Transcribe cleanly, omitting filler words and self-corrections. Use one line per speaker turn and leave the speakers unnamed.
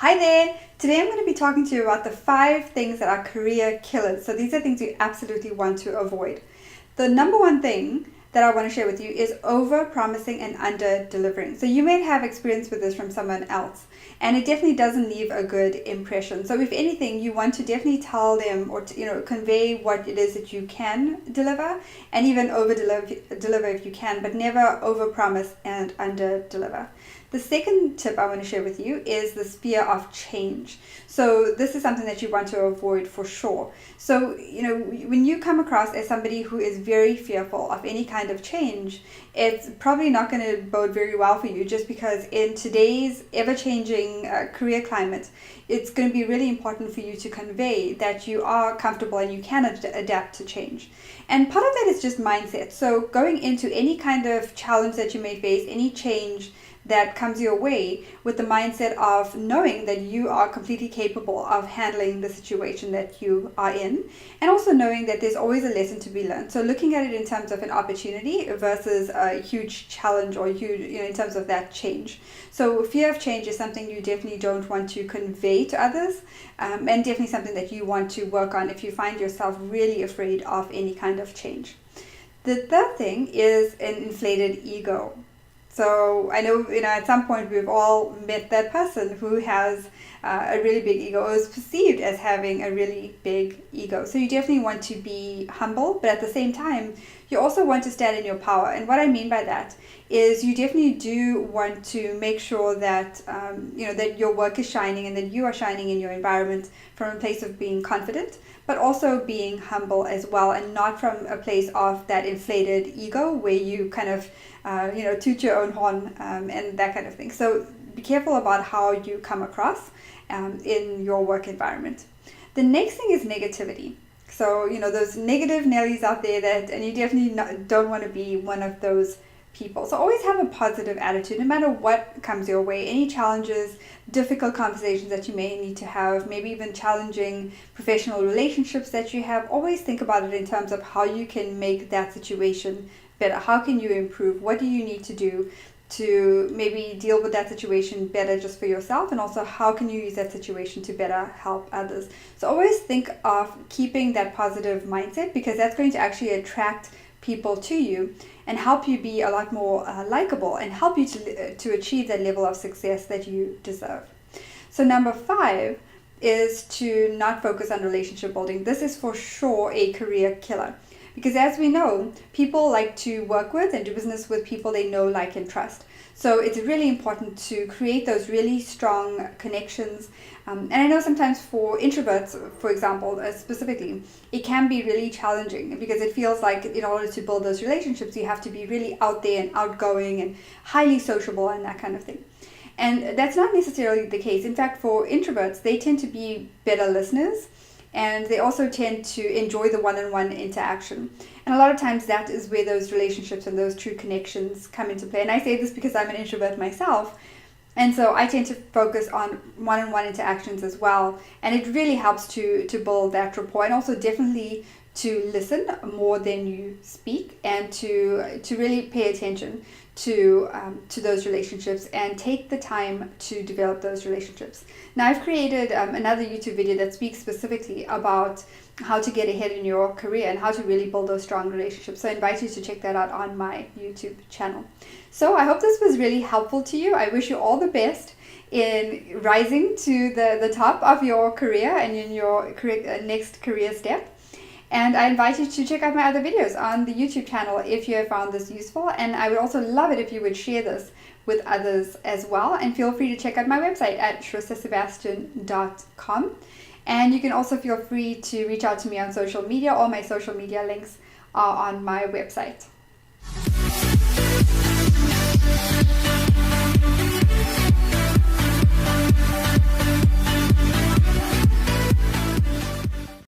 Hi there! Today I'm going to be talking to you about the 5 things that are career killers. So these are things you absolutely want to avoid. The number one thing that I want to share with you is over-promising and under-delivering. So you may have experience with this from someone else, and it definitely doesn't leave a good impression. So if anything, you want to definitely tell them or convey what it is that you can deliver, and even over-deliver if you can, but never over-promise and under-deliver. The second tip I want to share with you is this fear of change. So this is something that you want to avoid for sure. So, when you come across as somebody who is very fearful of any kind of change, it's probably not going to bode very well for you, just because in today's ever-changing career climate, it's going to be really important for you to convey that you are comfortable and you can adapt to change. And part of that is just mindset. So going into any kind of challenge that you may face, any change that comes your way, with the mindset of knowing that you are completely capable of handling the situation that you are in, and also knowing that there's always a lesson to be learned. So looking at it in terms of an opportunity versus a huge challenge, or huge, in terms of that change. So fear of change is something you definitely don't want to convey to others, and definitely something that you want to work on if you find yourself really afraid of any kind of change. The third thing is an inflated ego. So I know, at some point we've all met that person who has a really big ego, or is perceived as having a really big ego. So you definitely want to be humble, but at the same time, you also want to stand in your power. And what I mean by that is you definitely do want to make sure that, that your work is shining and that you are shining in your environment from a place of being confident, but also being humble as well, and not from a place of that inflated ego where you kind of toot your own horn and that kind of thing. So be careful about how you come across in your work environment. The next thing is negativity. So, those negative Nellies out there and you definitely don't want to be one of those people. So always have a positive attitude, no matter what comes your way. Any challenges, difficult conversations that you may need to have, maybe even challenging professional relationships that you have, always think about it in terms of how you can make that situation better. How can you improve? What do you need to do to maybe deal with that situation better just for yourself? And also, how can you use that situation to better help others? So always think of keeping that positive mindset, because that's going to actually attract people to you and help you be a lot more likable, and help you to achieve that level of success that you deserve. So number 5 is to not focus on relationship building. This is for sure a career killer. Because as we know, people like to work with and do business with people they know, like, and trust. So it's really important to create those really strong connections. And I know sometimes for introverts, for example, specifically, it can be really challenging, because it feels like in order to build those relationships, you have to be really out there and outgoing and highly sociable and that kind of thing. And that's not necessarily the case. In fact, for introverts, they tend to be better listeners, and they also tend to enjoy the one-on-one interaction. And a lot of times that is where those relationships and those true connections come into play. And I say this because I'm an introvert myself, and so I tend to focus on one-on-one interactions as well. And it really helps to build that rapport, and also definitely to listen more than you speak, and to really pay attention to those relationships and take the time to develop those relationships. Now, I've created another YouTube video that speaks specifically about how to get ahead in your career and how to really build those strong relationships. So I invite you to check that out on my YouTube channel. So I hope this was really helpful to you. I wish you all the best in rising to the top of your career and in your next career step. And I invite you to check out my other videos on the YouTube channel if you have found this useful. And I would also love it if you would share this with others as well. And feel free to check out my website at shristasebastian.com. And you can also feel free to reach out to me on social media. All my social media links are on my website.